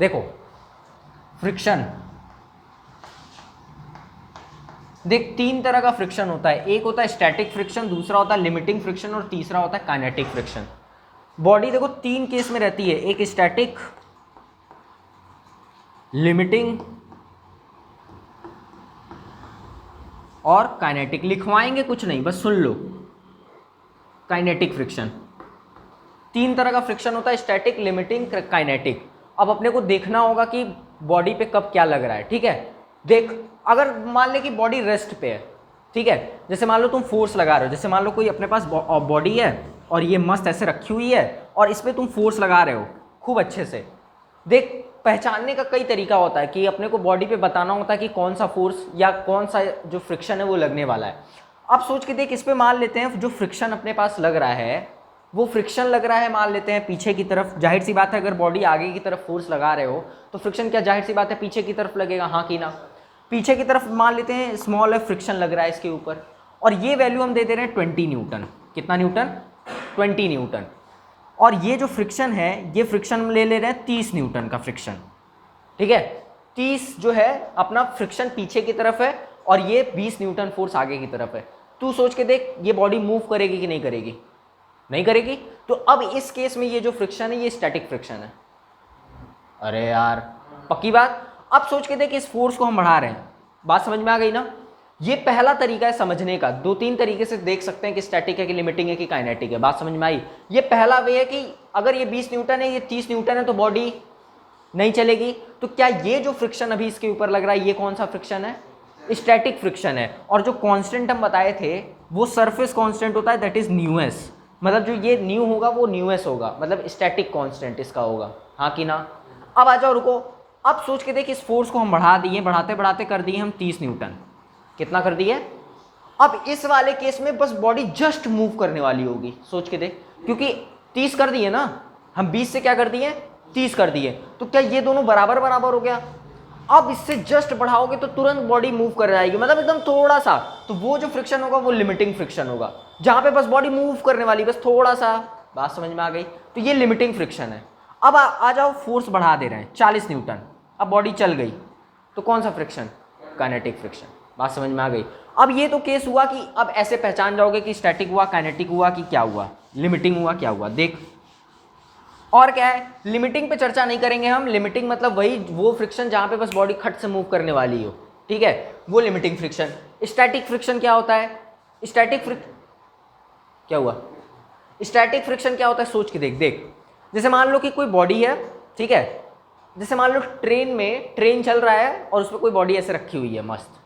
देखो फ्रिक्शन, देख तीन तरह का फ्रिक्शन होता है, एक होता है स्टैटिक फ्रिक्शन, दूसरा होता है लिमिटिंग फ्रिक्शन और तीसरा होता है काइनेटिक फ्रिक्शन। बॉडी देखो तीन केस में रहती है, एक स्टैटिक, लिमिटिंग और काइनेटिक। लिखवाएंगे कुछ नहीं, बस सुन लो। काइनेटिक फ्रिक्शन, तीन तरह का फ्रिक्शन होता है, स्टैटिक, लिमिटिंग, काइनेटिक। अब अपने को देखना होगा कि बॉडी पे कब क्या लग रहा है, ठीक है। देख अगर मान ले कि बॉडी रेस्ट पे है, ठीक है, जैसे मान लो तुम फोर्स लगा रहे हो, जैसे मान लो कोई अपने पास बॉडी है और ये मस्त ऐसे रखी हुई है और इस पर तुम फोर्स लगा रहे हो खूब अच्छे से। देख पहचानने का कई तरीका होता है कि अपने को बॉडी पे बताना होता है कि कौन सा फोर्स या कौन सा जो फ्रिक्शन है वो लगने वाला है। अब सोच के देख, इस पे मान लेते हैं जो फ्रिक्शन अपने पास लग रहा है वो फ्रिक्शन लग रहा है, मान लेते हैं पीछे की तरफ। जाहिर सी बात है अगर बॉडी आगे की तरफ फोर्स लगा रहे हो तो फ्रिक्शन क्या जाहिर सी बात है पीछे की तरफ लगेगा, हाँ कि ना। पीछे की तरफ मान लेते हैं स्मॉल है, फ्रिक्शन लग रहा है इसके ऊपर, और ये वैल्यू हम दे दे रहे हैं 20 न्यूटन। कितना न्यूटन? 20 न्यूटन। और ये जो फ्रिक्शन है ये फ्रिक्शन ले रहे हैं 30 न्यूटन का फ्रिक्शन, ठीक है। 30 जो है अपना फ्रिक्शन पीछे की तरफ है और ये 20 न्यूटन फोर्स आगे की तरफ है। तू सोच के देख ये बॉडी मूव करेगी कि नहीं करेगी? नहीं करेगी। तो अब इस केस में ये जो फ्रिक्शन है ये स्टैटिक फ्रिक्शन है। अरे यार पक्की बात। अब सोच के देख, इस फोर्स को हम बढ़ा रहे हैं, बात समझ में आ गई ना। ये पहला तरीका है समझने का। दो तीन तरीके से देख सकते हैं कि स्टैटिक है कि लिमिटिंग है कि काइनेटिक है, बात समझ में आई। ये पहला वे है कि अगर ये 20 न्यूटन है, ये 30 न्यूटन है तो बॉडी नहीं चलेगी। तो क्या ये जो फ्रिक्शन अभी इसके ऊपर लग रहा है ये कौन सा फ्रिक्शन है? स्टैटिक फ्रिक्शन है। और जो कांस्टेंट हम बताए थे वो सरफेस कांस्टेंट होता है, दैट इज न्यूएस। मतलब जो ये न्यू होगा वो न्यूएस होगा, मतलब स्टैटिक कांस्टेंट इसका होगा, हाँ कि ना। अब आ जाओ, रुको। अब सोच के देख, इस फोर्स को हम बढ़ा दिए, बढ़ाते बढ़ाते कर दिए हम 30 न्यूटन। कितना कर दिए? अब इस वाले केस में बस बॉडी जस्ट मूव करने वाली होगी, सोच के देख, क्योंकि 30 कर दिए ना हम, 20 से क्या कर दिए? 30 कर दिए। तो क्या ये दोनों बराबर बराबर हो गया? अब इससे जस्ट बढ़ाओगे तो तुरंत बॉडी मूव कर जाएगी, मतलब एकदम थोड़ा सा। तो वो जो फ्रिक्शन होगा वो लिमिटिंग फ्रिक्शन होगा, जहां पे बस बॉडी मूव करने वाली, बस थोड़ा सा। बात समझ में आ गई? तो ये लिमिटिंग फ्रिक्शन है। अब आ जाओ, फोर्स बढ़ा दे रहे हैं 40 न्यूटन, अब बॉडी चल गई, तो कौन सा फ्रिक्शन? Kinetic friction. बात समझ में आ गई? अब ये तो केस हुआ कि अब ऐसे पहचान जाओगे कि स्टैटिक हुआ, काइनेटिक हुआ कि क्या हुआ, लिमिटिंग हुआ, क्या हुआ। देख और क्या है, लिमिटिंग पे चर्चा नहीं करेंगे हम। लिमिटिंग मतलब वही वो फ्रिक्शन जहां पे बस बॉडी खट से मूव करने वाली हो, ठीक है, वो लिमिटिंग फ्रिक्शन। स्टैटिक फ्रिक्शन क्या होता है? स्टैटिक क्या हुआ? स्टैटिक फ्रिक्शन क्या होता है? सोच के देख। देख जैसे मान लो कि कोई बॉडी है, ठीक है, जैसे मान लो ट्रेन चल रहा है और उसमें कोई बॉडी ऐसे रखी हुई है मस्त,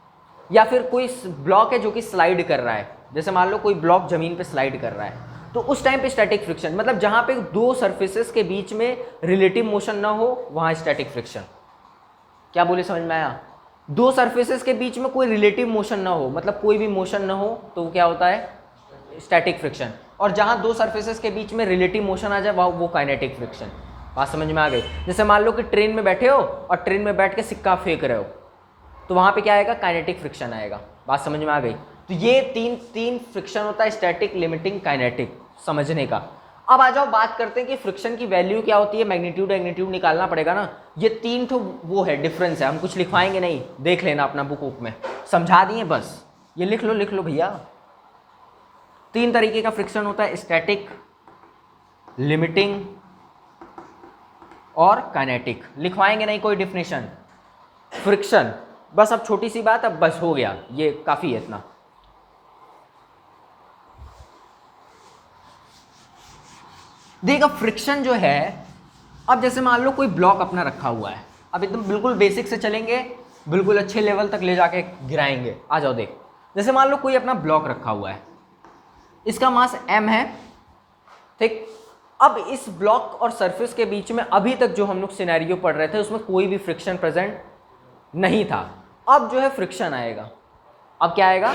या फिर कोई ब्लॉक है जो कि स्लाइड कर रहा है, जैसे मान लो कोई ब्लॉक जमीन पे स्लाइड कर रहा है, तो उस टाइम पे स्टैटिक फ्रिक्शन, मतलब जहां पे दो सरफेसेस के बीच में रिलेटिव मोशन ना हो वहां स्टैटिक फ्रिक्शन। क्या बोले, समझ में आया? दो सरफेसेस के बीच में कोई रिलेटिव मोशन ना हो, मतलब कोई भी मोशन ना हो, तो वो क्या होता है? Static friction. और जहां दो सरफेसेस के बीच में रिलेटिव मोशन आ जाए वो काइनेटिक फ्रिक्शन। बात समझ में आ गई? जैसे मान लो कि ट्रेन में बैठे हो और ट्रेन में बैठ के सिक्का फेंक रहे हो, तो वहां पे क्या आएगा? काइनेटिक फ्रिक्शन आएगा। बात समझ में आ गई? तो ये तीन फ्रिक्शन होता है, स्टैटिक, लिमिटिंग, काइनेटिक, समझने का। अब आ जाओ बात करते हैं कि फ्रिक्शन की वैल्यू क्या होती है। मैग्नीट्यूड एग्नीट्यूड निकालना पड़ेगा ना। ये तीन तो वो है, डिफरेंस है, हम कुछ लिखवाएंगे नहीं, देख लेना अपना बुक में, समझा दिए बस। ये लिख लो भैया। तीन तरीके का फ्रिक्शन होता है, स्टैटिक, लिमिटिंग और काइनेटिक। लिखवाएंगे नहीं कोई डिफिनेशन। फ्रिक्शन बस, अब छोटी सी बात, अब बस हो गया, ये काफी है इतना। देखो फ्रिक्शन जो है, अब जैसे मान लो कोई ब्लॉक अपना रखा हुआ है, अब एकदम बिल्कुल बेसिक से चलेंगे, बिल्कुल अच्छे लेवल तक ले जाके गिराएंगे। आ जाओ देख, जैसे मान लो कोई अपना ब्लॉक रखा हुआ है, इसका मास m है, ठीक। अब इस ब्लॉक और सरफेस के बीच में अभी तक जो हम लोग सिनेरियो पढ़ रहे थे उसमें कोई भी फ्रिक्शन प्रेजेंट नहीं था। अब जो है फ्रिक्शन आएगा। अब क्या आएगा?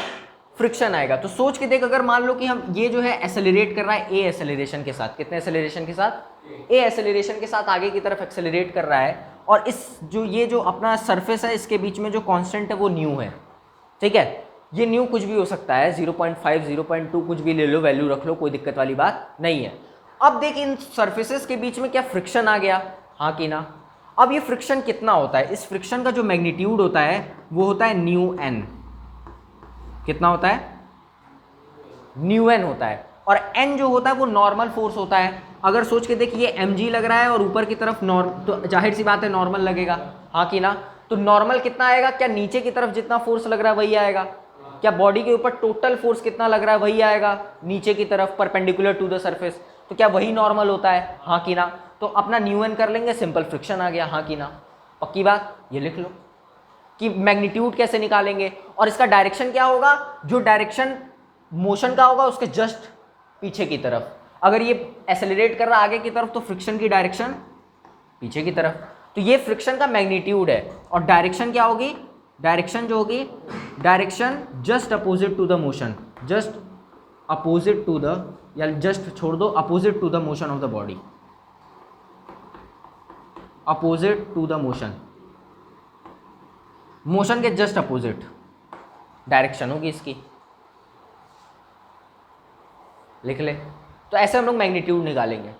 फ्रिक्शन आएगा। तो सोच के देख, अगर मान लो कि हम ये जो है एक्सेलरेट कर रहा है ए एक्सेलरेशन के साथ, कितने एक्सेलरेशन के साथ? ए एक्सेलरेशन के साथ आगे की तरफ एक्सेलरेट कर रहा है, और इस जो ये जो अपना सरफेस है इसके बीच में जो कांस्टेंट है वो न्यू है, ठीक है। ये न्यू कुछ भी हो सकता है, 0.5, 0.2 कुछ भी ले लो, वैल्यू रख लो, कोई दिक्कत वाली बात नहीं है। अब देख इन सरफेसेस के बीच में क्या फ्रिक्शन आ गया, हाँ कि ना? अब ये फ्रिक्शन कितना होता है, इस फ्रिक्शन का जो मैग्नीट्यूड होता है वो होता है न्यू एन। कितना होता है? न्यू एन होता है। और एन जो होता है वो नॉर्मल फोर्स होता है। अगर सोच के देख, ये mg लग रहा है और ऊपर की तरफ तो जाहिर सी बात है नॉर्मल लगेगा, हाँ कि ना? तो नॉर्मल कितना आएगा? क्या नीचे की तरफ जितना फोर्स लग रहा है वही आएगा? क्या बॉडी के ऊपर टोटल फोर्स कितना लग रहा है वही आएगा नीचे की तरफ, परपेंडिकुलर टू द सरफेस? तो क्या वही नॉर्मल होता है, हाँ कि ना? तो अपना न्यू एन कर लेंगे, सिंपल फ्रिक्शन आ गया, हाँ कि ना? पक्की बात, ये लिख लो कि मैग्नीट्यूड कैसे निकालेंगे। और इसका डायरेक्शन क्या होगा? जो डायरेक्शन मोशन का होगा उसके जस्ट पीछे की तरफ। अगर ये एक्सेलरेट कर रहा आगे की तरफ तो फ्रिक्शन की डायरेक्शन पीछे की तरफ। तो ये फ्रिक्शन का मैग्नीट्यूड है। और डायरेक्शन क्या होगी? डायरेक्शन जो होगी, direction just opposite to the motion, just opposite to the, या जस्ट छोड़ दो, opposite to the motion of the body, opposite to the motion, motion के जस्ट अपोजिट डायरेक्शन होगी इसकी। लिख ले। तो ऐसे हम लोग मैग्नीट्यूड निकालेंगे।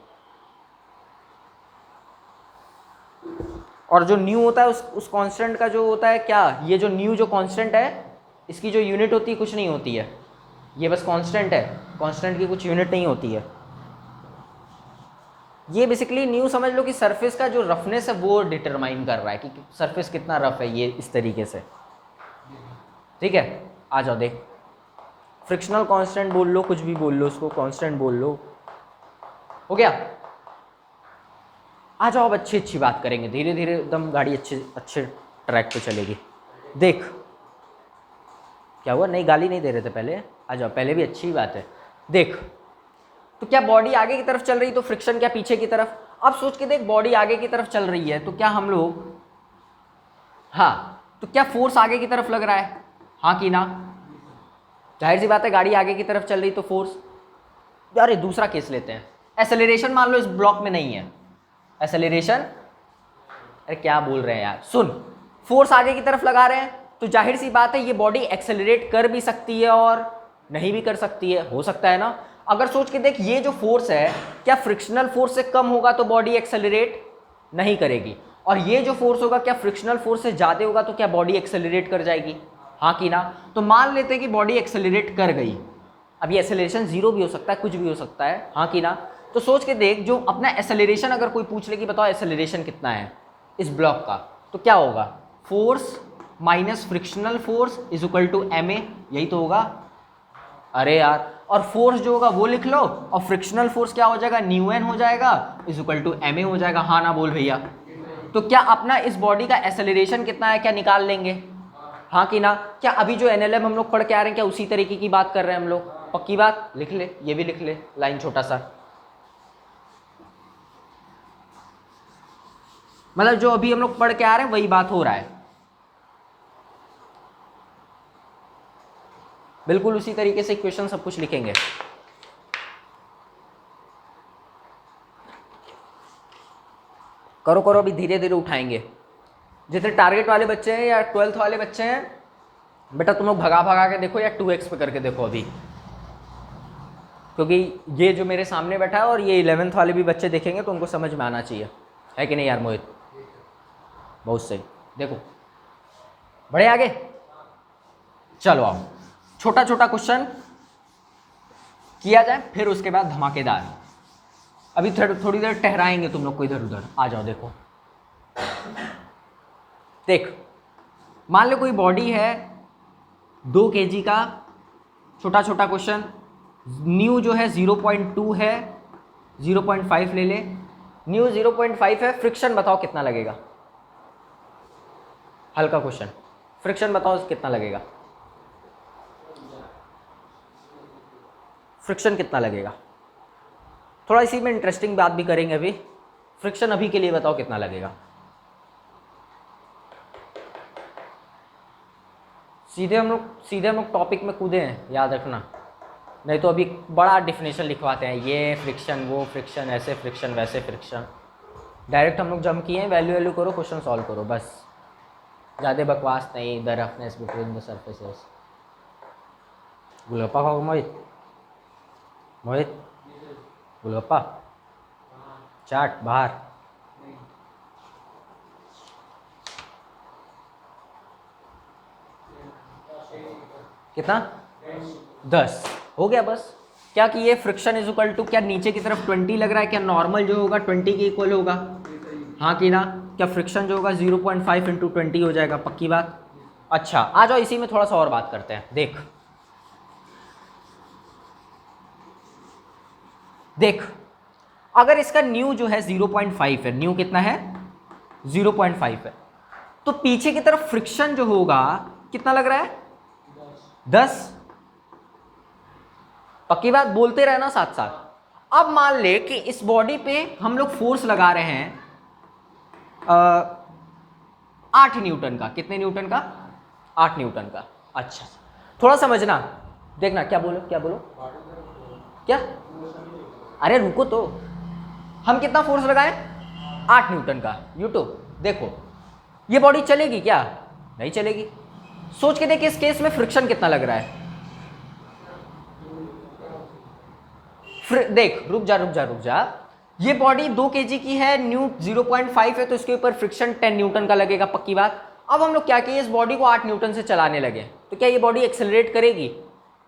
और जो न्यू होता है उस कांस्टेंट का जो होता है क्या, ये जो न्यू जो कांस्टेंट है इसकी जो यूनिट होती है कुछ नहीं होती है, ये बस कांस्टेंट है, कांस्टेंट की कुछ यूनिट नहीं होती है। ये बेसिकली न्यू समझ लो कि सरफेस का जो रफनेस है वो डिटरमाइन कर रहा है कि सरफेस कितना रफ है, ये इस तरीके से। ठीक है, आ जाओ देख, फ्रिक्शनल कांस्टेंट बोल लो, कुछ भी बोल लो, उसको कांस्टेंट बोल लो, हो गया। आ जाओ, अब अच्छी बात करेंगे, धीरे धीरे एकदम गाड़ी अच्छे ट्रैक पे चलेगी। देख क्या हुआ, नहीं गाली नहीं दे रहे थे पहले, आ जाओ, पहले भी अच्छी बात है। देख, तो क्या बॉडी आगे की तरफ चल रही तो फ्रिक्शन क्या पीछे की तरफ? अब सोच के देख, बॉडी आगे की तरफ चल रही है तो क्या हम लोग, हाँ, तो क्या फोर्स आगे की तरफ लग रहा है, हाँ कि ना? जाहिर सी बात है गाड़ी आगे की तरफ चल रही तो फोर्स। यार दूसरा केस लेते हैं, एक्सेलरेशन मान लो इस ब्लॉक में नहीं है, एक्सेलरेशन, अरे क्या बोल रहे हैं यार, सुन, फोर्स आगे की तरफ लगा रहे हैं तो जाहिर सी बात है ये बॉडी एक्सेलरेट कर भी सकती है और नहीं भी कर सकती है, हो सकता है ना? अगर सोच के देख, ये जो फोर्स है क्या फ्रिक्शनल फोर्स से कम होगा तो बॉडी एक्सेलरेट नहीं करेगी, और ये जो फोर्स होगा क्या फ्रिक्शनल फोर्स से ज़्यादा होगा तो क्या बॉडी एक्सेलरेट कर जाएगी, हाँ कि ना? तो मान लेते हैं कि बॉडी एक्सेलरेट कर गई। अब ये एक्सेलरेशन जीरो भी हो सकता है, कुछ भी हो सकता है, हाँ कि ना? तो सोच के देख, जो अपना एक्सेलरेशन अगर कोई पूछ ले कि बताओ एक्सेलरेशन कितना है इस ब्लॉक का, तो क्या होगा? Force minus frictional force is equal to ma, यही तो होगा। अरे यार, और फोर्स जो होगा वो लिख लो, और फ्रिक्शनल फोर्स क्या हो जाएगा? न्यू एन हो जाएगा, इज इक्वल टू ma हो जाएगा, हाँ ना बोल भैया? तो क्या अपना इस बॉडी का एक्सेलरेशन कितना है क्या निकाल लेंगे, हाँ कि ना? क्या अभी जो NLM हम लोग पढ़ के आ रहे हैं क्या उसी तरीके की बात कर रहे हैं हम लोग? पक्की बात, लिख ले, ये भी लिख ले लाइन छोटा सा, मतलब जो अभी हम लोग पढ़ के आ रहे हैं वही बात हो रहा है, बिल्कुल उसी तरीके से इक्वेशन सब कुछ लिखेंगे। करो करो, अभी धीरे धीरे उठाएंगे। जितने टारगेट वाले बच्चे हैं या 12th वाले बच्चे हैं, बेटा तुम लोग भगा भगा के देखो या 2x पे करके देखो अभी, क्योंकि ये जो मेरे सामने बैठा है और ये 11th वाले भी बच्चे देखेंगे तो उनको समझ में आना चाहिए, है कि नहीं यार मोहित? बहुत सही, देखो बढ़े आगे, चलो आओ, छोटा छोटा क्वेश्चन किया जाए फिर उसके बाद धमाकेदार। अभी थोड़ी देर टहराएंगे तुम लोग को इधर उधर, आ जाओ। देखो देख, मान लो कोई बॉडी है 2 kg का, छोटा छोटा क्वेश्चन, न्यू जो है 0.2 है, 0.5 ले ले, न्यू 0.5 है, फ्रिक्शन बताओ कितना लगेगा? हल्का क्वेश्चन, फ्रिक्शन बताओ कितना लगेगा, फ्रिक्शन कितना लगेगा? थोड़ा इसी में इंटरेस्टिंग बात भी करेंगे अभी, फ्रिक्शन अभी के लिए बताओ कितना लगेगा? सीधे हम लोग टॉपिक में कूदे हैं, याद रखना, नहीं तो अभी बड़ा डिफिनेशन लिखवाते हैं, ये फ्रिक्शन वो फ्रिक्शन, ऐसे फ्रिक्शन वैसे फ्रिक्शन। डायरेक्ट हम लोग जंप किए हैं, वैल्यू करो, क्वेश्चन सॉल्व करो, बस ज़्यादा बकवास नहीं। The roughness between the surfaces. Golgappa खाओ मोहित, मोहित गुलगप्पा चाट बाहर, कितना 10 हो गया बस। क्या कि ये फ्रिक्शन इज इक्वल टू, क्या नीचे की तरफ 20 लग रहा है, क्या नॉर्मल जो होगा 20 के इक्वल होगा, हाँ कि ना, क्या फ्रिक्शन जो होगा 0.5 इंटू 20 हो जाएगा, पक्की बात। अच्छा आ जाओ इसी में थोड़ा सा और बात करते हैं। देख अगर इसका न्यू जो है 0.5 है, न्यू कितना है 0.5 है, तो पीछे की तरफ फ्रिक्शन जो होगा कितना लग रहा है 10। पक्की बात, बोलते रहना साथ साथ। अब मान ले कि इस बॉडी पे हम लोग फोर्स लगा रहे हैं 8 न्यूटन का। कितने न्यूटन का 8 न्यूटन का। अच्छा थोड़ा समझना, देखना क्या बोलो क्या, अरे रुको तो, हम कितना फोर्स लगाएं 8 न्यूटन का। यूट्यूब देखो ये बॉडी चलेगी क्या, नहीं चलेगी। सोच के देख इस केस में फ्रिक्शन कितना लग रहा है। देख रुक जा, ये बॉडी 2 kg की है, न्यू 0.5 है, तो इसके ऊपर फ्रिक्शन 10 न्यूटन का लगेगा, पक्की बात। अब हम लोग क्या किए, इस बॉडी को 8 न्यूटन से चलाने लगे, तो क्या ये बॉडी एक्सेलरेट करेगी,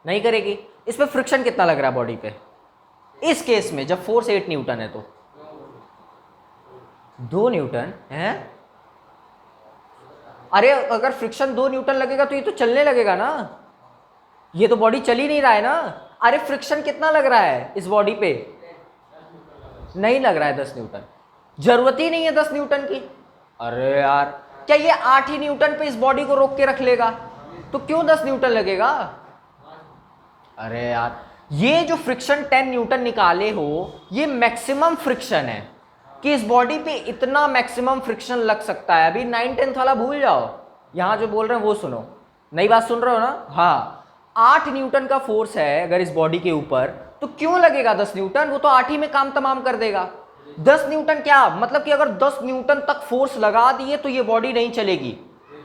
नहीं करेगी। इस पर फ्रिक्शन कितना लग रहा है बॉडी पे इस केस में, जब फोर्स 8 न्यूटन है तो 2 न्यूटन है। अरे अगर फ्रिक्शन 2 न्यूटन लगेगा तो ये तो चलने लगेगा ना, ये तो बॉडी चल ही नहीं रहा है ना। अरे फ्रिक्शन कितना लग रहा है इस बॉडी पे, नहीं लग रहा है 10 न्यूटन, जरूरत ही नहीं है 10 न्यूटन की। अरे यार क्या ये 8 ही न्यूटन पे इस बॉडी को रोक के रख लेगा, तो क्यों 10 न्यूटन लगेगा। अरे यार ये जो फ्रिक्शन 10 न्यूटन निकाले हो, ये मैक्सिमम फ्रिक्शन है कि इस बॉडी पे इतना मैक्सिमम फ्रिक्शन लग सकता है। अभी 9-10 वाला भूल जाओ, यहां जो बोल रहे हैं वो सुनो, नई बात सुन रहे हो ना। हाँ 8 न्यूटन का फोर्स है अगर इस बॉडी के ऊपर, तो क्यों लगेगा 10 न्यूटन, वो तो 8 ही में काम तमाम कर देगा। 10 न्यूटन क्या मतलब कि अगर 10 न्यूटन तक फोर्स लगा दिए तो ये बॉडी नहीं चलेगी,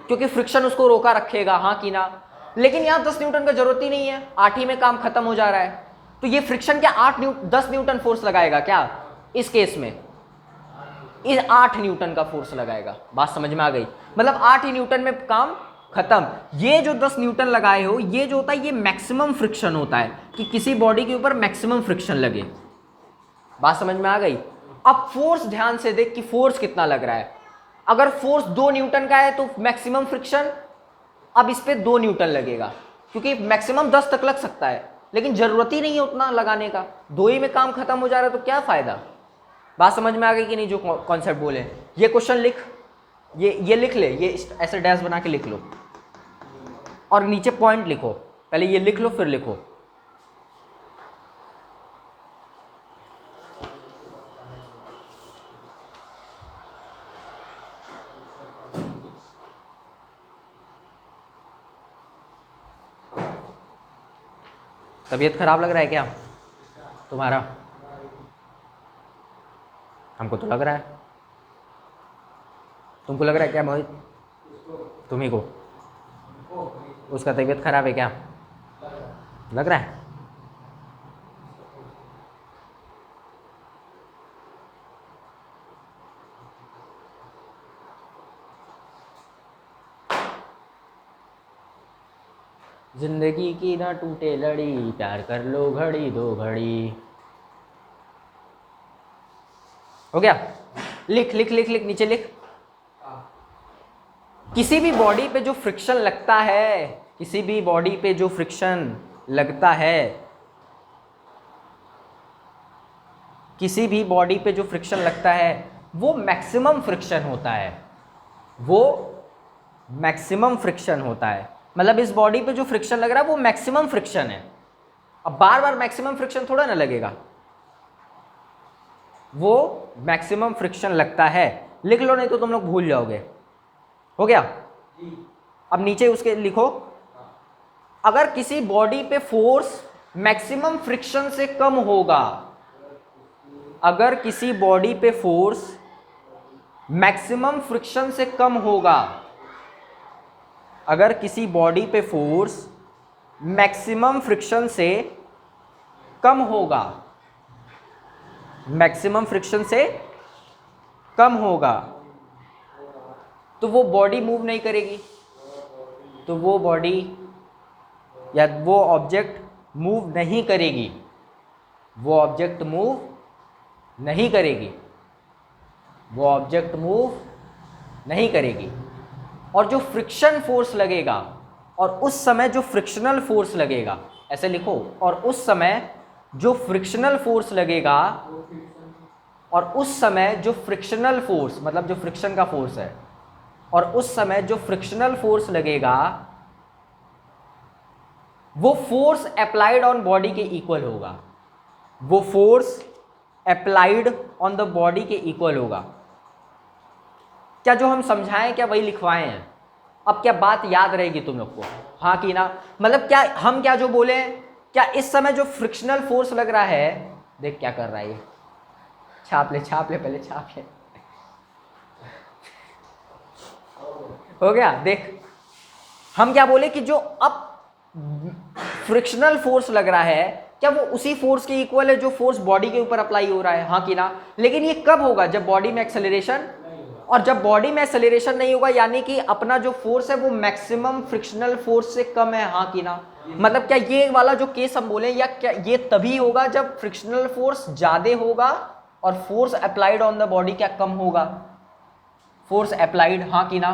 क्योंकि फ्रिक्शन उसको रोका रखेगा, हाँ कि ना। लेकिन यहाँ 10 न्यूटन का जरूरत ही नहीं है, 8 ही में काम खत्म हो जा रहा है। तो ये फ्रिक्शन क्या 10 न्यूटन फोर्स लगाएगा क्या इस केस में, इस 8 न्यूटन का फोर्स लगाएगा। बात समझ में आ गई, मतलब 8 ही न्यूटन में काम खत्म। ये जो 10 न्यूटन लगाए हो, ये जो होता है ये मैक्सिमम फ्रिक्शन होता है कि किसी बॉडी के ऊपर मैक्सिमम फ्रिक्शन लगे। बात समझ में आ गई। अब फोर्स ध्यान से देख कि फोर्स कितना लग रहा है। अगर फोर्स 2 न्यूटन का है तो मैक्सिमम फ्रिक्शन अब इस पे 2 न्यूटन लगेगा, क्योंकि मैक्सिमम 10 तक लग सकता है, लेकिन जरूरत ही नहीं है उतना लगाने का, 2 ही में काम खत्म हो जा रहा है, तो क्या फायदा। बात समझ में आ गई कि नहीं, जो कॉन्सेप्ट बोले। ये क्वेश्चन लिख, ये लिख ले, ये ऐसे डैश बना के लिख लो और नीचे पॉइंट लिखो। पहले ये लिख लो फिर लिखो। तबीयत खराब लग रहा है क्या तुम्हारा, हमको तो लग रहा है। तुमको लग रहा है क्या मोहित, तुम्ही को उसका तबीयत खराब है क्या लग रहा है। जिंदगी की ना टूटे लड़ी, प्यार कर लो घड़ी दो घड़ी। हो गया, लिख लिख लिख लिख नीचे लिख। किसी भी बॉडी पे जो फ्रिक्शन लगता है, किसी भी बॉडी पे जो फ्रिक्शन लगता है, किसी भी बॉडी पे जो फ्रिक्शन लगता है वो मैक्सिमम फ्रिक्शन होता है, वो मैक्सिमम फ्रिक्शन होता है। मतलब इस बॉडी पे जो फ्रिक्शन लग रहा है वो मैक्सिमम फ्रिक्शन है। अब बार बार मैक्सिमम फ्रिक्शन थोड़ा ना लगेगा, वो मैक्सिमम फ्रिक्शन लगता है। लिख लो नहीं तो तुम लोग भूल जाओगे। हो गया। अब नीचे उसके लिखो, अगर किसी बॉडी पे फोर्स मैक्सिमम फ्रिक्शन से कम होगा, अगर किसी बॉडी पे फोर्स मैक्सिमम फ्रिक्शन से कम होगा, अगर किसी बॉडी पे फोर्स मैक्सिमम फ्रिक्शन से कम होगा, मैक्सिमम फ्रिक्शन से कम होगा, तो वो बॉडी मूव नहीं करेगी, तो वो बॉडी या वो ऑब्जेक्ट मूव नहीं करेगी, वो ऑब्जेक्ट मूव नहीं करेगी, वो ऑब्जेक्ट मूव नहीं करेगी। और जो फ्रिक्शन फोर्स लगेगा, और उस समय जो फ्रिक्शनल फोर्स लगेगा, ऐसे लिखो, और उस समय जो फ्रिक्शनल फोर्स लगेगा, और उस समय जो फ्रिक्शनल फोर्स मतलब जो फ्रिक्शन का फोर्स है, और उस समय जो फ्रिक्शनल फोर्स लगेगा वो फोर्स अप्लाइड ऑन बॉडी के इक्वल होगा, वो force applied on the body के इक्वल होगा। क्या जो हम समझाएं क्या वही लिखवाए हैं? अब क्या बात याद रहेगी तुम लोग को, हाँ कि ना? मतलब क्या हम क्या जो बोले, क्या इस समय जो फ्रिक्शनल फोर्स लग रहा है, देख क्या कर रहा है ये, छाप ले पहले छाप ले, हो गया। देख हम क्या बोले कि जो अब फ्रिक्शनल फोर्स लग रहा है, क्या वो उसी फोर्स के इक्वल है जो फोर्स बॉडी के ऊपर अप्लाई हो रहा है, हाँ कि ना? लेकिन ये कब होगा? जब बॉडी में एक्सेलरेशन, और जब बॉडी में एक्सेलरेशन नहीं होगा यानी कि अपना जो फोर्स है वो मैक्सिमम फ्रिक्शनल फोर्स से कम है, हाँ कि ना? मतलब क्या ये वाला जो केस हम बोले, या क्या ये तभी होगा जब फ्रिक्शनल फोर्स ज्यादा होगा और force applied on the body क्या कम होगा? फोर्स अप्लाइड, हाँ कि ना?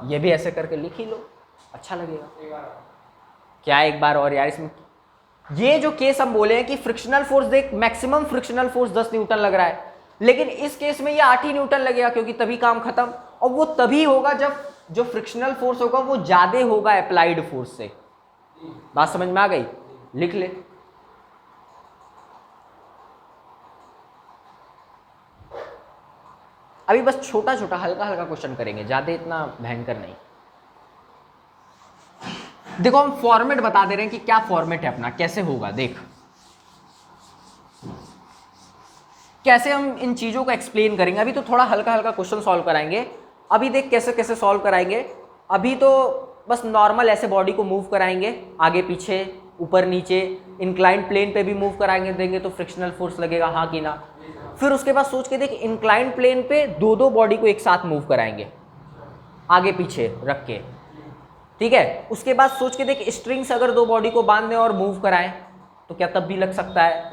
ये भी ऐसे करके लिख ही लो, अच्छा लगेगा। क्या एक बार और यार इसमें, ये जो केस हम बोले हैं कि फ्रिक्शनल फोर्स, देख मैक्सिमम फ्रिक्शनल फोर्स 10 न्यूटन लग रहा है, लेकिन इस केस में ये 8 ही न्यूटन लगेगा क्योंकि तभी काम खत्म। और वो तभी होगा जब जो फ्रिक्शनल फोर्स होगा वो ज्यादा होगा अप्लाइड फोर्स से। बात समझ में आ गई? लिख ले। अभी बस छोटा छोटा हल्का हल्का क्वेश्चन करेंगे, ज्यादा इतना भयंकर नहीं। देखो हम फॉर्मेट बता दे रहे हैं कि क्या फॉर्मेट है अपना, कैसे होगा। देख कैसे हम इन चीजों को एक्सप्लेन करेंगे। अभी तो थोड़ा हल्का हल्का क्वेश्चन सॉल्व कराएंगे। अभी देख कैसे कैसे सॉल्व कराएंगे। अभी तो बस नॉर्मल ऐसे बॉडी को मूव कराएंगे, आगे पीछे ऊपर नीचे, इंक्लाइंड प्लेन पे भी मूव कराएंगे, देंगे तो फ्रिक्शनल फोर्स लगेगा, हाँ कि ना? फिर उसके बाद सोच के देख, इंक्लाइंड प्लेन पे दो बॉडी को एक साथ मूव कराएंगे आगे पीछे रख के, ठीक है? उसके बाद सोच के देख, स्ट्रिंग्स अगर दो बॉडी को बांध दें और मूव कराएं तो क्या तब भी लग सकता है?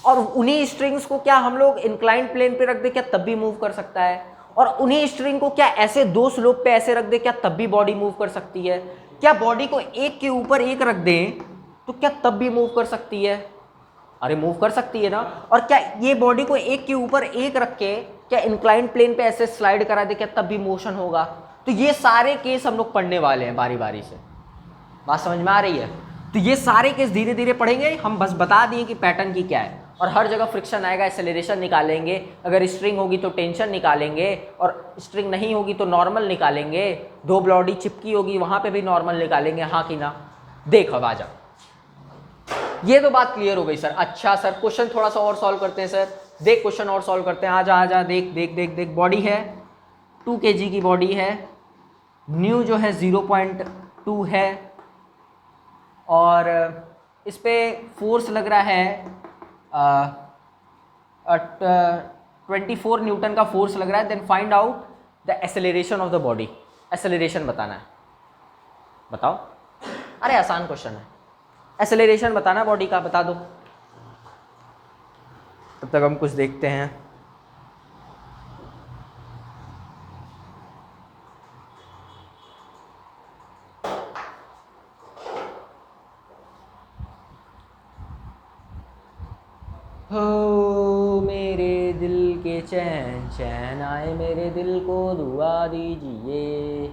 और उन्हीं स्ट्रिंग्स को क्या हम लोग इंक्लाइंड प्लेन पे रख दे, क्या तब भी मूव कर सकता है? और उन्हीं स्ट्रिंग को क्या ऐसे दो स्लोप पे ऐसे रख दे, क्या तब भी बॉडी मूव कर सकती है? क्या बॉडी को एक के ऊपर एक रख दें तो क्या तब भी मूव कर सकती है? अरे मूव कर सकती है ना। और क्या ये बॉडी को एक के ऊपर एक रख के क्या इंक्लाइंड प्लेन पे ऐसे स्लाइड करा दे, क्या तब भी मोशन होगा? तो ये सारे केस हम लोग पढ़ने वाले हैं बारी बारी से। बात समझ में आ रही है? तो ये सारे केस धीरे धीरे पढ़ेंगे हम, बस बता दिए कि पैटर्न की क्या है। और हर जगह फ्रिक्शन आएगा, एक्सेलरेशन निकालेंगे, अगर स्ट्रिंग होगी तो टेंशन निकालेंगे, और स्ट्रिंग नहीं होगी तो नॉर्मल निकालेंगे, दो बॉडी चिपकी होगी वहां पे भी नॉर्मल निकालेंगे, हाँ कि ना? देख अब आ जा, ये तो बात क्लियर हो गई सर। अच्छा सर क्वेश्चन थोड़ा सा और सॉल्व करते हैं सर। देख क्वेश्चन और सॉल्व करते हैं, आ जा देख देख देख देख। बॉडी है 2 kg की बॉडी है, न्यू जो है 0.2 है, और इस पे फोर्स लग रहा है 24 न्यूटन का फोर्स लग रहा है। Then find out the acceleration of the body. Acceleration बताना है, बताओ। अरे आसान क्वेश्चन है, एक्सेलरेशन बताना बॉडी का, बता दो। तब तक हम कुछ देखते हैं। हो मेरे दिल के चैन चैन आए, मेरे दिल को दुआ दीजिए।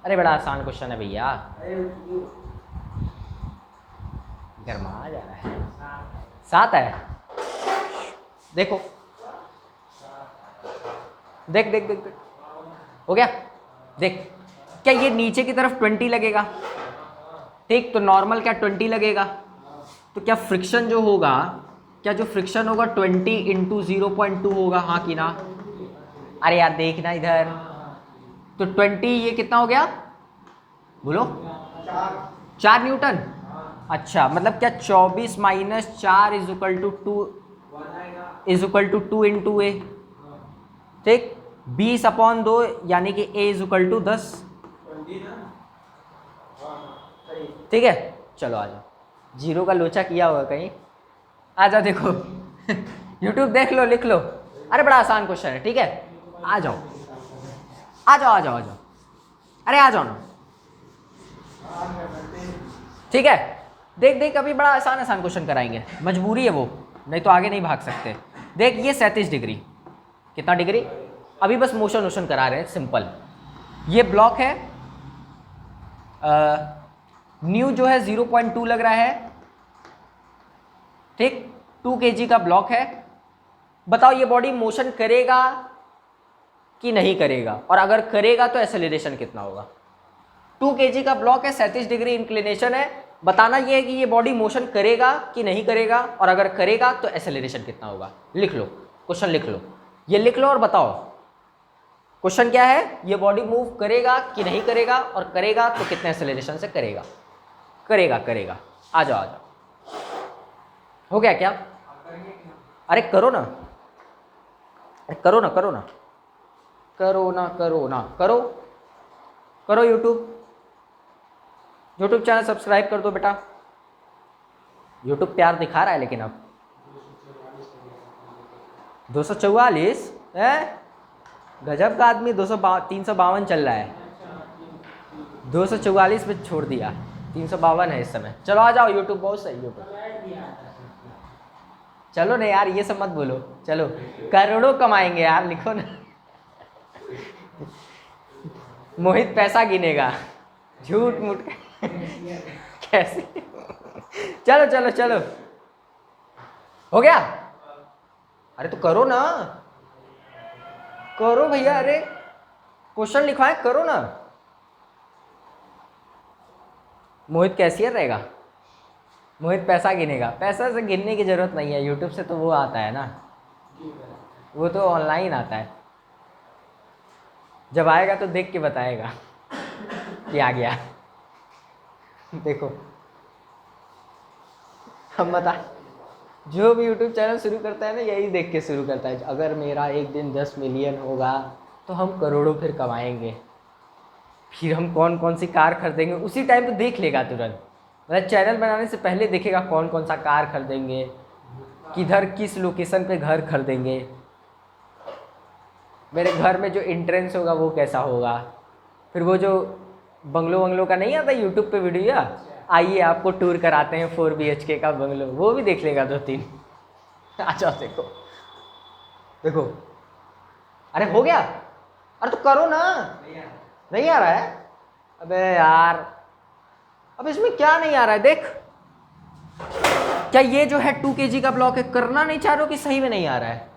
अरे बड़ा आसान क्वेश्चन है भैया, गरमा जा रहा है। 7 है, देखो देख देख देख देख, हो गया। देख क्या ये नीचे की तरफ 20 लगेगा, ठीक? तो नॉर्मल क्या 20 लगेगा, तो क्या फ्रिक्शन जो होगा, क्या जो फ्रिक्शन होगा 20 इंटू 0.2 होगा, हाँ कि ना? अरे यार देखना इधर, तो 20 ये कितना हो गया बोलो? 4 न्यूटन। अच्छा मतलब क्या 24 minus 4 is equal to 2 into A, ठीक? 20/2 यानी कि ए इज इक्वल टू 10। ठीक है, चलो आ जाओ। जीरो का लोचा किया होगा कहीं, आ जाओ देखो। यूट्यूब देख लो, लिख लो। अरे बड़ा आसान क्वेश्चन है, ठीक है, आ जाओ आ जाओ आ जाओ आ जाओ, अरे आ जाओ ना, ठीक है। देख देख, अभी बड़ा आसान आसान क्वेश्चन कराएंगे, मजबूरी है वो, नहीं तो आगे नहीं भाग सकते। देख ये 37 डिग्री, कितना डिग्री, अभी बस मोशन वोशन करा रहे हैं सिंपल। ये ब्लॉक है, न्यू जो है 0.2 लग रहा है, ठीक, 2 kg का ब्लॉक है। बताओ ये बॉडी मोशन करेगा कि नहीं करेगा, और अगर करेगा तो एक्सेलरेशन कितना होगा। 2 kg का ब्लॉक है, 37 डिग्री इंक्लिनेशन है, बताना ये है कि ये बॉडी मोशन करेगा कि नहीं करेगा, और अगर करेगा तो एक्सेलरेशन कितना होगा। लिख लो, क्वेश्चन लिख लो, ये लिख लो और बताओ क्वेश्चन क्या है। ये बॉडी मूव करेगा कि नहीं करेगा, और करेगा तो कितने एक्सेलरेशन से करेगा। करेगा करेगा, आ जाओ आ जाओ। हो गया क्या? अरे करो ना, अरे करो ना करो ना करो ना करो ना करो करो। यूट्यूब चैनल सब्सक्राइब कर दो बेटा। यूट्यूब प्यार दिखा रहा है, लेकिन अब 244 है, गजब का आदमी। 352 चल रहा है, 244 पे छोड़ दिया, 352 है इस समय। चलो आ जाओ, यूट्यूब बहुत सही। यूट्यूब चलो नहीं यार, ये सब मत बोलो, चलो करोड़ों कमाएंगे यार, लिखो ना। मोहित पैसा गिनेगा, झूठ मूठ कैसे। चलो चलो चलो, हो गया। अरे तो करो ना, करो भैया, अरे क्वेश्चन लिखवाए, करो ना। मोहित कैशियर रहेगा, मोहित पैसा गिनेगा। पैसा से गिनने की जरूरत नहीं है, यूट्यूब से तो वो आता है ना, वो तो ऑनलाइन आता है। जब आएगा तो देख के बताएगा कि आ गया। देखो हम बता, जो भी यूट्यूब चैनल शुरू करता है ना, यही देख के शुरू करता है, अगर मेरा एक दिन 10 मिलियन होगा तो हम करोड़ों फिर कमाएंगे, फिर हम कौन कौन सी कार खरीदेंगे, उसी टाइम पे देख लेगा तुरंत। मतलब चैनल बनाने से पहले देखेगा कौन कौन सा कार खरीदेंगे, किधर किस लोकेशन पे घर खरीदेंगे, मेरे घर में जो एंट्रेंस होगा वो कैसा होगा, फिर वो जो बंगलो का नहीं आता यूट्यूब पे वीडियो, आइए आपको टूर कराते हैं 4 BHK का बंगलो, वो भी देख लेगा 2-3। अच्छा देखो देखो, अरे हो गया। अरे तो करो ना, नहीं आ रहा है। अबे यार, अब इसमें क्या नहीं आ रहा है, देख। क्या ये जो है 2 kg का ब्लॉक है, करना नहीं चाह रहे हो कि सही में नहीं आ रहा है?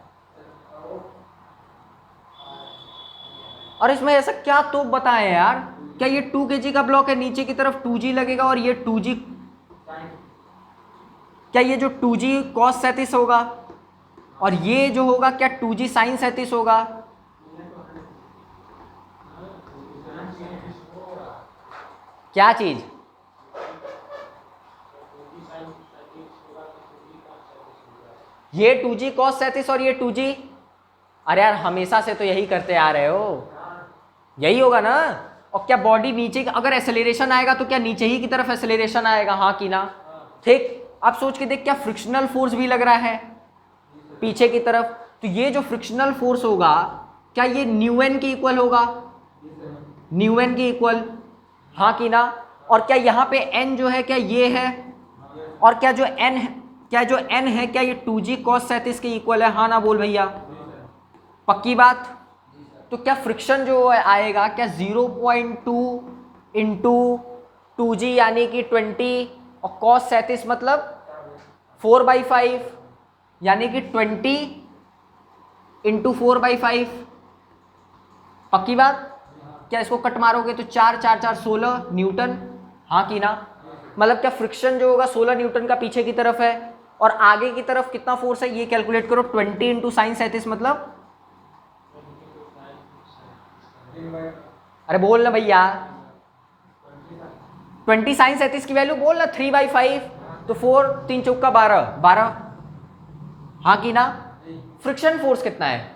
और इसमें ऐसा क्या तो बताएं यार, क्या ये 2 kg का ब्लॉक है, नीचे की तरफ 2G लगेगा, और ये 2G, क्या ये जो 2G cos 37 होगा, और ये जो होगा क्या 2G sin 37 होगा? क्या चीज? ये 2G cos 37 और ये 2G, अरे यार हमेशा से तो यही करते आ रहे हो, यही होगा ना। और क्या बॉडी नीचे, अगर एक्सेलरेशन आएगा तो क्या नीचे ही की तरफ एक्सेलरेशन आएगा, हाँ कि ना? ठीक, आप सोच के देख, क्या फ्रिक्शनल फोर्स भी लग रहा है पीछे की तरफ, तो ये जो फ्रिक्शनल फोर्स होगा क्या ये न्यू एन के इक्वल होगा, न्यू एन के इक्वल, हाँ कि ना? और क्या यहाँ पे एन जो है क्या ये है, और क्या जो एन है, क्या जो एन है क्या ये 2G cos 37 के इक्वल है, हाँ ना बोल भैया, पक्की बात? तो क्या फ्रिक्शन जो आएगा क्या 0.2 इंटू 2G यानी कि 20, और cos 37 मतलब 4/5 यानी कि 20 इंटू 4/5, पक्की बात? क्या इसको कट मारोगे तो 4 4 4 16 न्यूटन, हाँ कि ना? मतलब क्या फ्रिक्शन जो होगा 16 न्यूटन का पीछे की तरफ है, और आगे की तरफ कितना फोर्स है ये कैलकुलेट करो, 20 इंटू साइन 37 मतलब, अरे बोल ना भैया, 20 साइन 37 की वैल्यू बोल ना, 3/5, तो 4 3 चौका 12, हाँ कि ना? फ्रिक्शन फोर्स कितना है,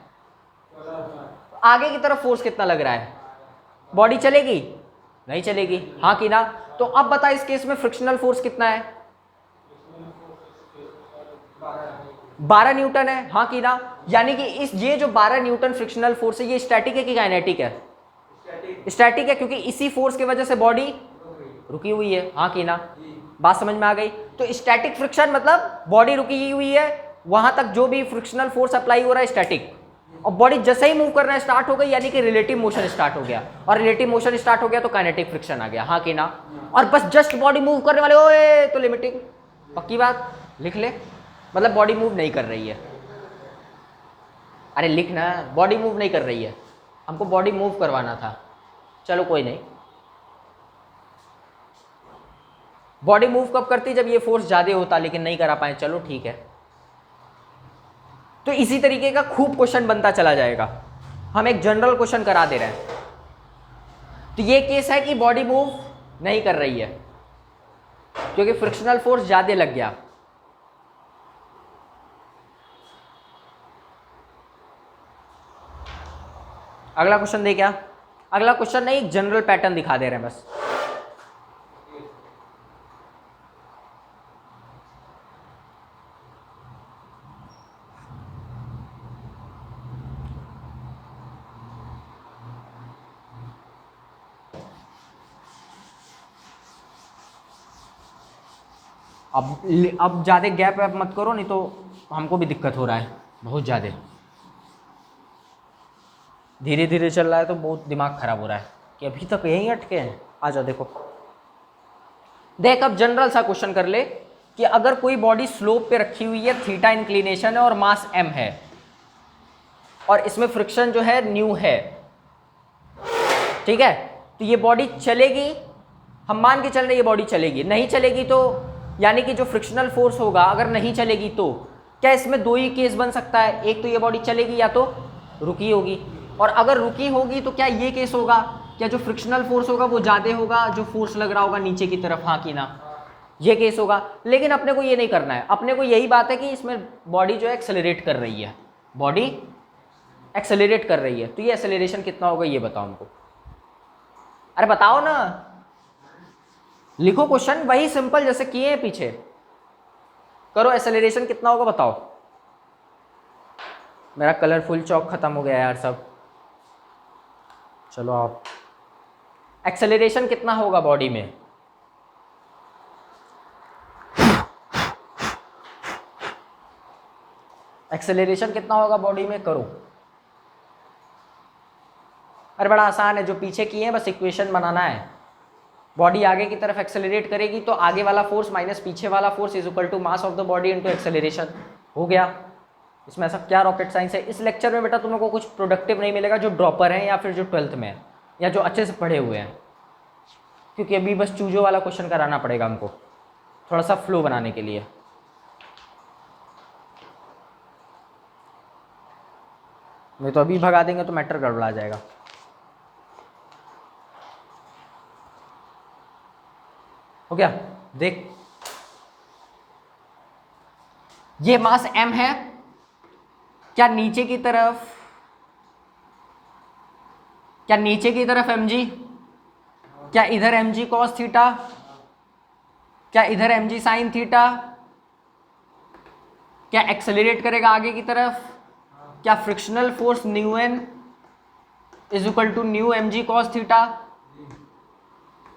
आगे की तरफ फोर्स कितना लग रहा है, बॉडी चलेगी नहीं चलेगी, हाँ कि ना? तो अब बता इस केस में फ्रिक्शनल फोर्स कितना है? 12 न्यूटन है, हाँ कि ना? यानी कि ये जो 12 न्यूटन फ्रिक्शनल फोर्स है ये स्टैटिक है कि काइनेटिक है? स्टैटिक है, क्योंकि इसी फोर्स की वजह से बॉडी रुकी हुई है, हाँ कि ना? बात समझ में आ गई? तो स्टैटिक फ्रिक्शन मतलब बॉडी रुकी हुई है, वहां तक जो भी फ्रिक्शनल फोर्स अप्लाई हो रहा है स्टैटिक, और बॉडी जैसे ही मूव करना स्टार्ट हो गई यानी कि रिलेटिव मोशन स्टार्ट हो गया, और रिलेटिव मोशन स्टार्ट हो गया तो काइनेटिक फ्रिक्शन आ गया, हाँ कि ना? और बस जस्ट बॉडी मूव करने वाले ओए तो लिमिटिंग। पक्की बात, लिख ले, मतलब बॉडी मूव नहीं कर रही है। अरे लिख ना, बॉडी मूव नहीं कर रही है, हमको बॉडी मूव करवाना था, चलो कोई नहीं। बॉडी मूव कब करती? जब ये फोर्स ज्यादा होता, लेकिन नहीं करा पाए, चलो ठीक है। तो इसी तरीके का खूब क्वेश्चन बनता चला जाएगा, हम एक जनरल क्वेश्चन करा दे रहे हैं। तो ये केस है कि बॉडी मूव नहीं कर रही है क्योंकि फ्रिक्शनल फोर्स ज्यादा लग गया। अगला क्वेश्चन दे क्या? अगला क्वेश्चन नहीं, एक जनरल पैटर्न दिखा दे रहे हैं बस। अब ज़्यादा गैप वैप मत करो, नहीं तो हमको भी दिक्कत हो रहा है बहुत ज़्यादा। धीरे धीरे चल रहा है तो बहुत दिमाग खराब हो रहा है कि अभी तक यहीं अटके हैं। आ जाओ, देखो देख, अब जनरल सा क्वेश्चन कर ले कि अगर कोई बॉडी स्लोप पे रखी हुई है, थीटा इंक्लिनेशन है और मास m है, और इसमें फ्रिक्शन जो है न्यू है, ठीक है? तो ये बॉडी चलेगी, हम मान के चल रहे ये बॉडी चलेगी, नहीं चलेगी तो यानी कि जो फ्रिक्शनल फोर्स होगा अगर नहीं चलेगी तो क्या इसमें दो ही केस बन सकता है? एक तो ये बॉडी चलेगी या तो रुकी होगी, और अगर रुकी होगी तो क्या ये केस होगा, क्या जो फ्रिक्शनल फोर्स होगा वो ज़्यादा होगा जो फोर्स लग रहा होगा नीचे की तरफ, हाँ कि ना? ये केस होगा। लेकिन अपने को ये नहीं करना है, अपने को यही बात है कि इसमें बॉडी जो है एक्सेलरेट कर रही है, बॉडी एक्सेलरेट कर रही है, तो ये एक्सेलरेशन कितना होगा ये बताओ हमको। अरे बताओ ना, लिखो क्वेश्चन वही सिंपल जैसे किए हैं पीछे, करो एक्सेलरेशन कितना होगा बताओ। मेरा कलरफुल चौक खत्म हो गया यार सब, चलो आप, एक्सेलरेशन कितना होगा बॉडी में? एक्सेलरेशन कितना होगा बॉडी में, करो। अरे बड़ा आसान है, जो पीछे किए हैं बस इक्वेशन बनाना है। बॉडी आगे की तरफ एक्सेलरेट करेगी तो आगे वाला फोर्स माइनस पीछे वाला force is equal to mass of the body into acceleration, हो गया। इसमें ऐसा क्या रॉकेट साइंस है? इस लेक्चर में बेटा तुम लोग को कुछ प्रोडक्टिव नहीं मिलेगा जो ड्रॉपर हैं या फिर जो 12th में है या जो अच्छे से पढ़े हुए हैं, क्योंकि अभी बस चूजों वाला क्वेश्चन कराना पड़ेगा हमको थोड़ा सा फ्लो बनाने के लिए। नहीं तो अभी भगा देंगे तो मैटर गड़बड़ा जाएगा। हो गया, देख ये मास m है, क्या नीचे की तरफ mg, क्या इधर mg cos थीटा, क्या इधर mg sin थीटा, क्या एक्सेलरेट करेगा आगे की तरफ, क्या frictional force mu n is equal to mu mg cos theta,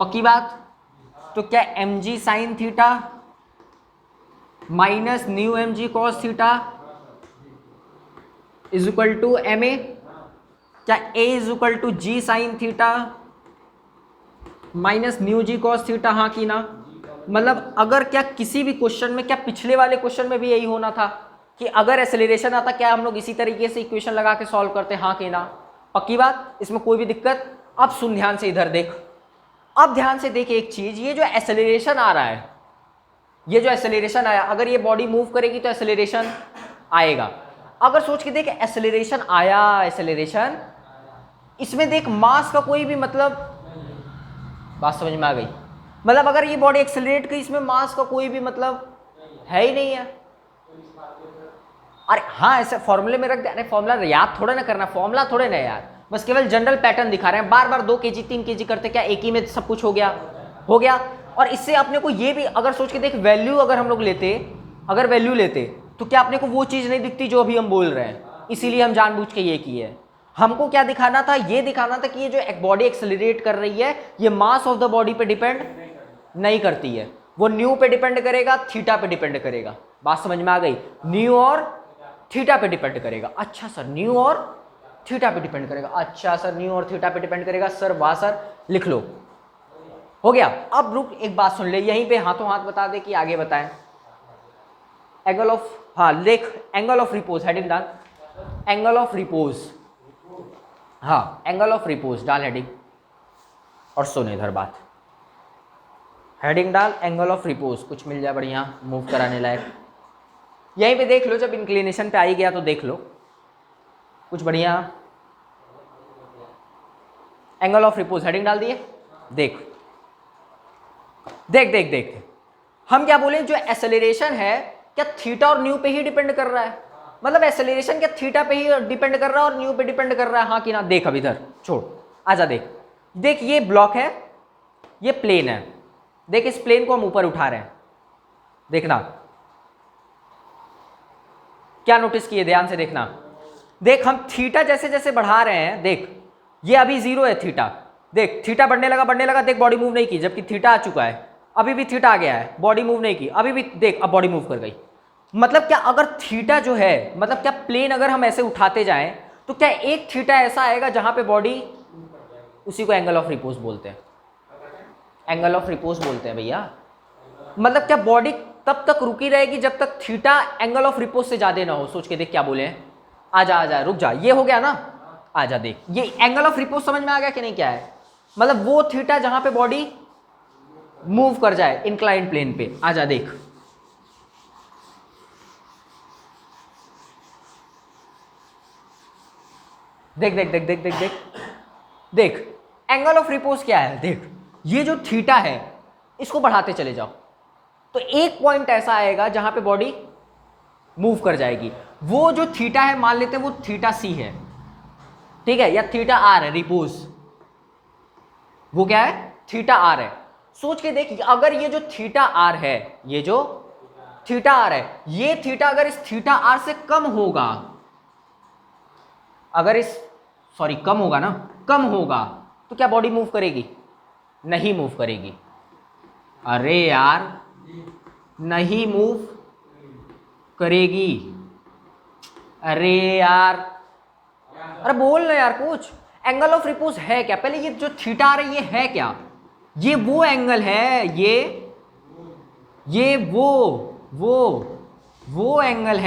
पक्की बात? तो क्या mg sin theta minus mu mg cos theta is equal to ma, क्या a इज इक्वल टू g sin theta minus mu g cos theta, हाँ कि ना? मतलब अगर क्या किसी भी क्वेश्चन में, क्या पिछले वाले क्वेश्चन में भी यही होना था कि अगर एक्सेलरेशन आता क्या हम लोग इसी तरीके से इक्वेशन लगा के सॉल्व करते, हाँ कि ना? पक्की बात, इसमें कोई भी दिक्कत? अब सुन ध्यान से, इधर देख, अब ध्यान से देख एक चीज, ये जो एक्सेलरेशन आ रहा है, ये जो एक्सेलरेशन आया, अगर ये बॉडी मूव करेगी तो एक्सेलरेशन आएगा। अगर सोच के देख एक्सेलरेशन आया, एक्सेलरेशन इसमें देख मास का कोई भी मतलब, बात समझ में आ गई? मतलब अगर ये बॉडी एक्सेलरेट की, इसमें मास का कोई भी मतलब है ही नहीं है। अरे हाँ, ऐसे फॉर्मूले में रख दे। अरे फॉर्मूला याद थोड़ा ना करना, फॉर्मूला थोड़े ना यार, बस केवल जनरल पैटर्न दिखा रहे हैं। बार बार 2 kg 3 kg करते क्या एक ही में सब कुछ हो गया? हो गया। और इससे अपने को ये भी अगर सोच के देख, वैल्यू अगर हम लोग लेते, अगर वैल्यू लेते तो क्या अपने को वो चीज़ नहीं दिखती जो अभी हम बोल रहे हैं, इसीलिए हम जानबूझ के ये किए है। हमको क्या दिखाना था, ये दिखाना था कि ये जो एक बॉडी एक्सेलरेट कर रही है ये मास ऑफ द बॉडी पे डिपेंड नहीं करती है, वो न्यू पे डिपेंड करेगा, थीटा पे डिपेंड करेगा। बात समझ में आ गई? न्यू और थीटा पे डिपेंड करेगा। अच्छा सर, न्यू और थीटा पे डिपेंड करेगा। अच्छा सर, न्यू और थीटा पे डिपेंड करेगा सर, वाह सर, लिख लो। हो गया। अब रुक, एक बात सुन ले, यहीं पे हाथों हाथ बता दे कि आगे बताएं। एंगल ऑफ, हाँ लिख, एंगल ऑफ रिपोज, हेडिंग डाल, एंगल ऑफ रिपोज, हाँ एंगल ऑफ रिपोज डाल हेडिंग, और सुन इधर बात, हेडिंग डाल एंगल ऑफ रिपोज, कुछ मिल जाए बढ़िया मूव कराने लायक। यहीं पे देख लो, जब इंक्लिनेशन पे आ ही गया तो देख लो कुछ बढ़िया। एंगल ऑफ रिपोज हेडिंग डाल दिए। देख देख देख देख, हम क्या बोले, जो एक्सेलरेशन है क्या थीटा और न्यू पे ही डिपेंड कर रहा है? मतलब एक्सेलरेशन क्या थीटा पे ही डिपेंड कर रहा है और न्यू पे डिपेंड कर रहा है, हाँ कि ना? देख अब इधर छोड़, आजा देख, देख ये ब्लॉक है, ये प्लेन है, देख इस प्लेन को हम ऊपर उठा रहे हैं, देखना क्या नोटिस किए, ध्यान से देखना। देख हम थीटा जैसे जैसे बढ़ा रहे हैं, देख ये अभी 0 है थीटा, देख थीटा बढ़ने लगा, देख बॉडी मूव नहीं की, जबकि थीटा आ चुका है, अभी भी थीटा आ गया है, बॉडी मूव नहीं की, अभी भी देख अब बॉडी मूव कर गई। मतलब क्या, अगर थीटा जो है, मतलब क्या प्लेन अगर हम ऐसे उठाते जाएं तो क्या एक थीटा ऐसा आएगा जहां पे बॉडी, उसी को एंगल ऑफ रिपोज बोलते हैं, एंगल ऑफ रिपोज बोलते हैं भैया। मतलब क्या बॉडी तब तक रुकी रहेगी जब तक थीटा एंगल ऑफ रिपोज से ज्यादा ना हो। सोच के देख क्या बोले हैं, आजा रुक जा, ये हो गया ना, आजा देख, ये एंगल ऑफ रिपोज समझ में आ गया कि नहीं? क्या है मतलब, वो थीटा जहां पे बॉडी मूव कर जाए इंक्लाइंड प्लेन पे। आजा देख, देख देख देख देख देख देख देख, एंगल ऑफ रिपोज क्या है? देख ये जो थीटा है इसको बढ़ाते चले जाओ तो एक पॉइंट ऐसा आएगा जहां पे बॉडी मूव कर जाएगी। वो जो थीटा है, मान लेते हैं वो थीटा सी है, ठीक है, या थीटा आर है, रिपोज वो क्या है, थीटा आर है। सोच के देख, अगर ये जो थीटा आर है, ये जो थीटा आर है, ये थीटा अगर इस थीटा आर से कम होगा, अगर इस सॉरी कम होगा ना, कम होगा तो क्या बॉडी मूव करेगी? नहीं मूव करेगी। अरे यार नहीं मूव करेगी, अरे यार, अरे बोल ना यार कुछ। एंगल ऑफ रिपोज है क्या? पहले ये जो थीटा आ रही है ये है क्या? ये वो एंगल है, ये वो एंगल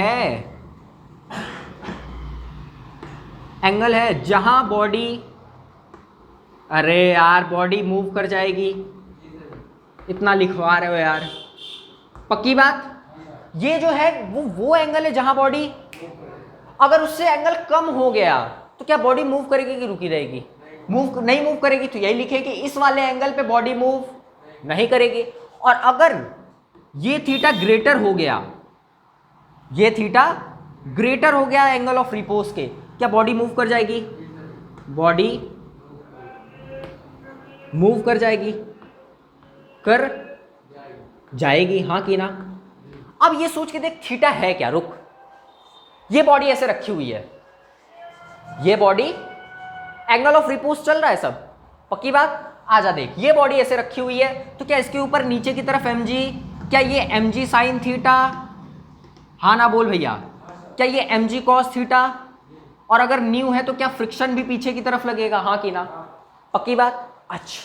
है जहां बॉडी, अरे यार बॉडी मूव कर जाएगी, इतना लिखवा रहे हो यार, पक्की बात। ये जो है वो एंगल है जहां बॉडी, अगर उससे एंगल कम हो गया तो क्या बॉडी मूव करेगी कि रुकी रहेगी? नहीं मूव करेगी, तो यही लिखे कि इस वाले एंगल पे बॉडी मूव नहीं करेगी। और अगर ये थीटा ग्रेटर हो गया, ये थीटा ग्रेटर हो गया एंगल ऑफ रिपोज के, क्या बॉडी मूव कर जाएगी? बॉडी मूव कर जाएगी, कर जाएगी, हाँ कि ना? अब ये सोच के देख थीटा है क्या, रुक, ये बॉडी ऐसे रखी हुई है, ये बॉडी एंगल ऑफ रिपोज चल रहा है सब, पक्की बात। आजा देख, ये बॉडी ऐसे रखी हुई है तो क्या इसके ऊपर नीचे की तरफ mg, क्या ये mg साइन थीटा, हाँ ना बोल भैया, क्या ये mg कॉस थीटा, और अगर न्यू है तो क्या फ्रिक्शन भी पीछे की तरफ लगेगा, हाँ कि ना? पक्की बात। अच्छा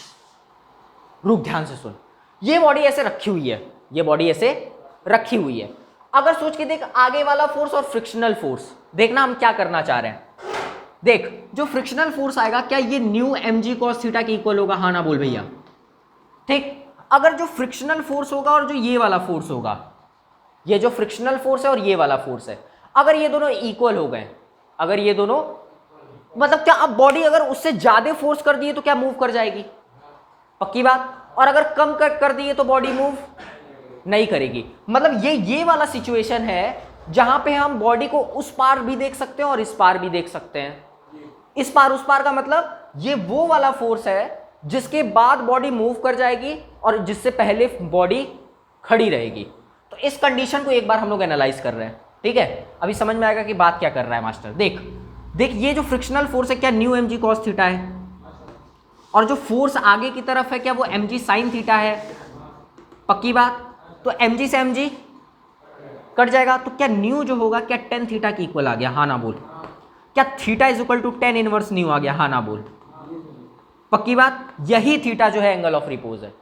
रुक, ध्यान से सुन, ये बॉडी ऐसे रखी हुई है, ये बॉडी ऐसे रखी हुई है। अगर सोच के देख आगे वाला फोर्स और फ्रिक्शनल फोर्स, देखना हम क्या करना चाह रहे हैं। देख जो फ्रिक्शनल फोर्स आएगा, क्या ये न्यू mg cos थीटा के इक्वल होगा, हाँ ना बोल भैया? ठीक, अगर जो फ्रिक्शनल फोर्स होगा और जो ये वाला फोर्स होगा, ये जो फ्रिक्शनल फोर्स है और ये वाला फोर्स है, अगर ये दोनों इक्वल हो गए, अगर ये दोनों, मतलब क्या अब बॉडी अगर उससे ज्यादा फोर्स कर दिए तो क्या मूव कर जाएगी, पक्की बात। और अगर कम कर दिए तो बॉडी मूव नहीं करेगी। मतलब ये वाला सिचुएशन है जहां पे हम बॉडी को उस पार भी देख सकते हैं और इस पार भी देख सकते हैं। इस पार उस पार का मतलब ये वो वाला फोर्स है जिसके बाद बॉडी मूव कर जाएगी और जिससे पहले बॉडी खड़ी रहेगी। तो इस कंडीशन को एक बार हम लोग एनालाइज कर रहे हैं, ठीक है। अभी समझ में आएगा कि बात क्या कर रहा है मास्टर। देख देख ये जो फ्रिक्शनल फोर्स है क्या न्यू mg cos थीटा है, और जो फोर्स आगे की तरफ है क्या वो mg sin थीटा है, पक्की बात। तो mg से mg कट जाएगा, तो क्या न्यू जो होगा क्या tan थीटा की इक्वल आ गया, हाँ ना बोल। क्या theta is equal to tan inverse mu आ गया, हाँ ना बोल, पक्की बात। यही थीटा जो है एंगल ऑफ रिपोज है,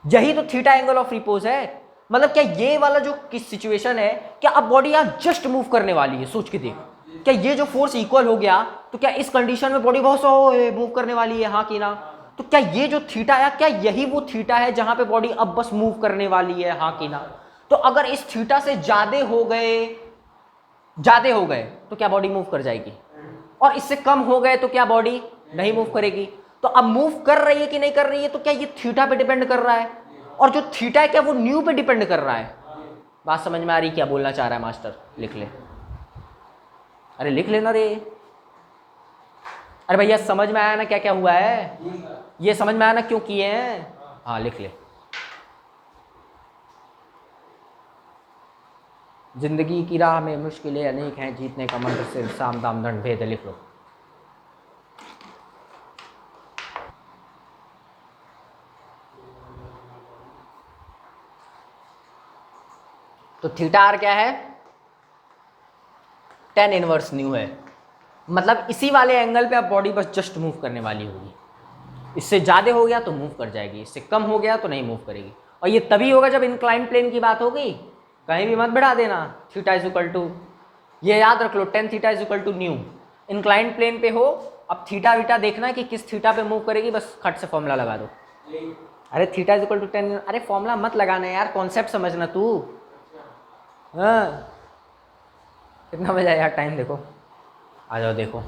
यही तो थीटा एंगल ऑफ रिपोज है। मतलब क्या ये वाला जो किस सिचुएशन है, क्या अब बॉडी यहां जस्ट मूव करने वाली है, सोच के देख। क्या ये जो फोर्स इक्वल हो गया तो क्या इस कंडीशन में बॉडी बहुत मूव करने वाली है, हाँ कि ना। तो क्या ये जो थीटा है क्या यही वो थीटा है जहां पे बॉडी अब बस मूव करने वाली है, हाँ कि ना। तो अगर इस थीटा से ज्यादा हो गए तो क्या बॉडी मूव कर जाएगी, और इससे कम हो गए तो क्या बॉडी नहीं मूव करेगी। तो अब मूव कर रही है कि नहीं कर रही है, तो क्या ये थीटा पे डिपेंड कर रहा है, और जो थीटा है क्या वो न्यू पे डिपेंड कर रहा है। बात समझ में आ रही, क्या बोलना चाह रहा है मास्टर, लिख ले। अरे लिख लेना रे। अरे भैया समझ में आया ना क्या क्या हुआ है, ये समझ में आया ना क्यों किए हैं, हाँ लिख ले। जिंदगी की राह में मुश्किलें अनेक हैं, जीतने का मंत्र सिर्फ साम दाम दंड भेद है, लिख लो। तो थीटा आर क्या है, tan इनवर्स न्यू है। मतलब इसी वाले एंगल पे अब बॉडी बस जस्ट मूव करने वाली होगी। इससे ज़्यादा हो गया तो मूव कर जाएगी, इससे कम हो गया तो नहीं मूव करेगी। और ये तभी होगा जब इंक्लाइन प्लेन की बात होगी, कहीं भी मत बढ़ा देना। थीटा इज इक्वल टू, ये याद रख लो, tan theta is equal to mu. Incline plane पे हो, अब थीटा वीटा देखना है कि किस थीटा पे मूव करेगी, बस खट से फॉर्मूला लगा दो। अरे theta is equal to tan, अरे फॉर्मूला मत लगाना यार, कॉन्सेप्ट समझना तू। हाँ कितना बजा यार, टाइम देखो, आ जाओ देखो।